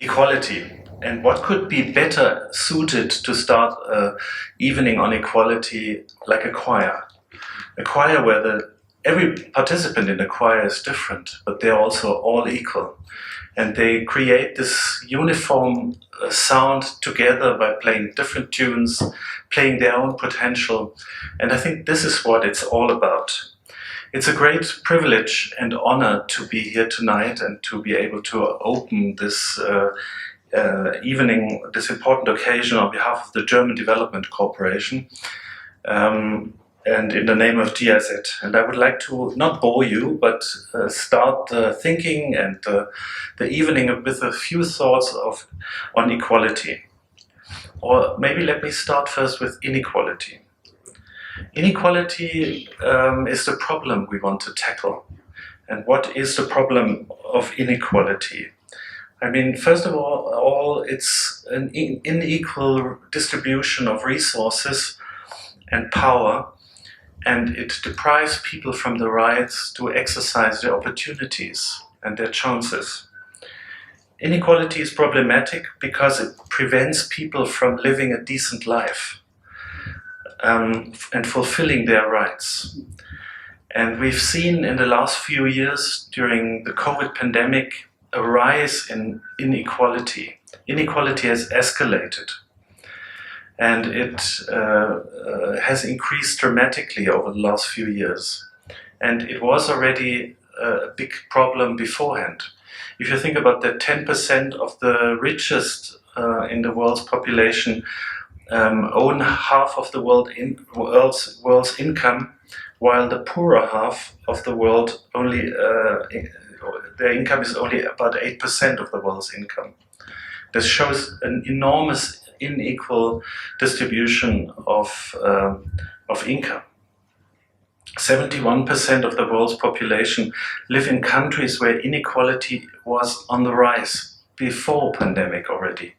Equality. And what could be better suited to start an evening on equality like a choir? A choir where every participant in the choir is different, but they're also all equal. And they create this uniform sound together by playing different tunes, playing their own potential. And I think this is what it's all about. It's a great privilege and honor to be here tonight and to be able to open this evening, this important occasion on behalf of the German Development Corporation and in the name of GIZ. And I would like to not bore you, but start thinking and the evening with a few thoughts on equality. Or maybe let me start first with inequality. Inequality is the problem we want to tackle. And what is the problem of inequality? I mean, first of all, it's an unequal distribution of resources and power, and it deprives people from the rights to exercise their opportunities and their chances. Inequality is problematic because it prevents people from living a decent life and fulfilling their rights. And we've seen in the last few years during the COVID pandemic a rise in inequality. Inequality has escalated and it has increased dramatically over the last few years. And it was already a big problem beforehand. If you think about that 10% of the richest in the world's population own half of the world's income, while the poorer half of the world their income is only about 8% of the world's income. This shows an enormous unequal distribution of income. 71% of the world's population live in countries where inequality was on the rise before pandemic already.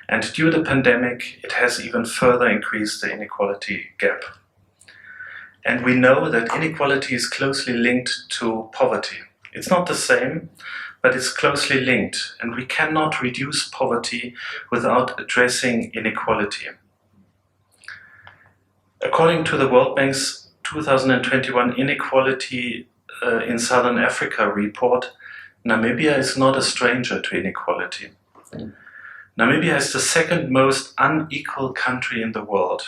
And due to the pandemic, it has even further increased the inequality gap. And we know that inequality is closely linked to poverty. It's not the same, but it's closely linked. And we cannot reduce poverty without addressing inequality. According to the World Bank's 2021 Inequality in Southern Africa report, Namibia is not a stranger to inequality. Namibia is the second most unequal country in the world.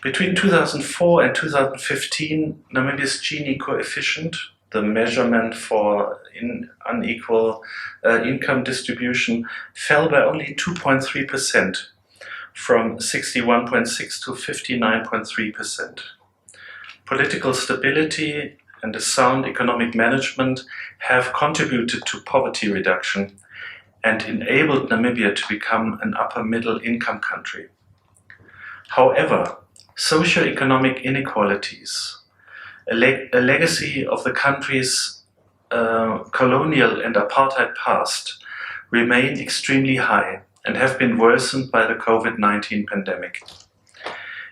Between 2004 and 2015, Namibia's Gini coefficient, the measurement for unequal income distribution, fell by only 2.3%, from 61.6 to 59.3%. Political stability and a sound economic management have contributed to poverty reduction and enabled Namibia to become an upper-middle income country. However, socio-economic inequalities, a legacy of the country's colonial and apartheid past, remain extremely high and have been worsened by the COVID-19 pandemic.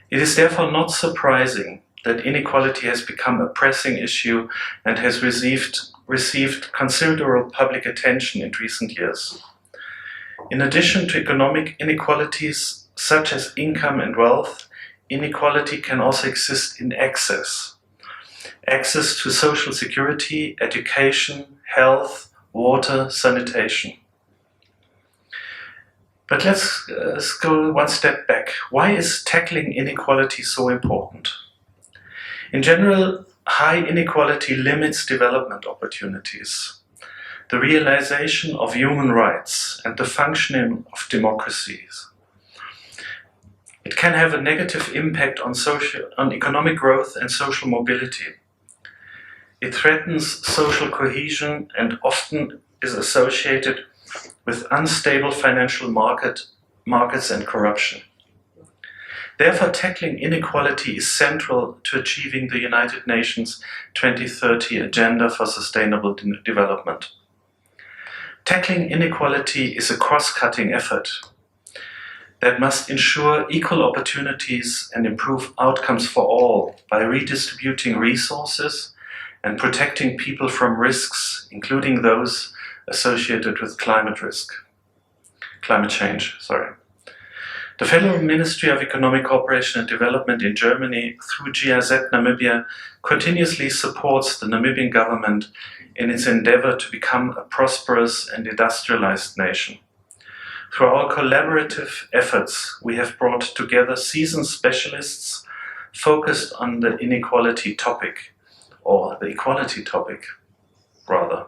It is therefore not surprising that inequality has become a pressing issue and has received considerable public attention in recent years. In addition to economic inequalities such as income and wealth, inequality can also exist in access. Access to social security, education, health, water, sanitation. But let's go one step back. Why is tackling inequality so important? In general, high inequality limits development opportunities, the realization of human rights, and the functioning of democracies. It can have a negative impact on economic growth and social mobility. It threatens social cohesion and often is associated with unstable financial markets and corruption. Therefore, tackling inequality is central to achieving the United Nations 2030 Agenda for Sustainable Development. Tackling inequality is a cross-cutting effort that must ensure equal opportunities and improve outcomes for all by redistributing resources and protecting people from risks, including those associated with climate change. The Federal Ministry of Economic Cooperation and Development in Germany, through GIZ Namibia, continuously supports the Namibian government in its endeavor to become a prosperous and industrialized nation. Through our collaborative efforts, we have brought together seasoned specialists focused on the inequality topic, or the equality topic, rather.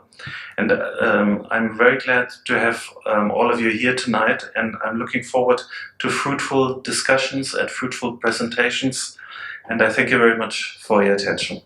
And I'm very glad to have all of you here tonight, and I'm looking forward to fruitful discussions and fruitful presentations, and I thank you very much for your attention.